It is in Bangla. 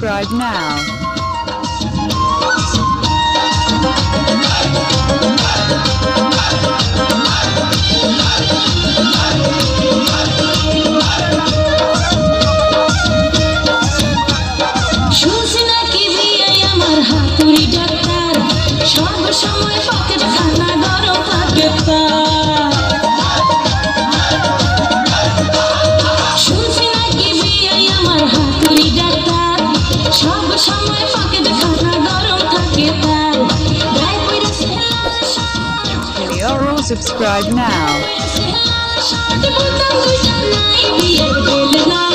subscribe now. শুনছি নাকি বিয়ে আমার হাতুড়ি ডাক্তার, সব সময় পকেট খানা গরম থাকে তার। শুনছি নাকি বিয়ে আমার হাতুড়ি ডাক্তার, সব সময় পকেট খানা গরম থাকে তার। গায়ে পড়েছে লাল শার্ট, Subscribe now. বোতাম দুইটা নাই, বিয়ের বেল নাই।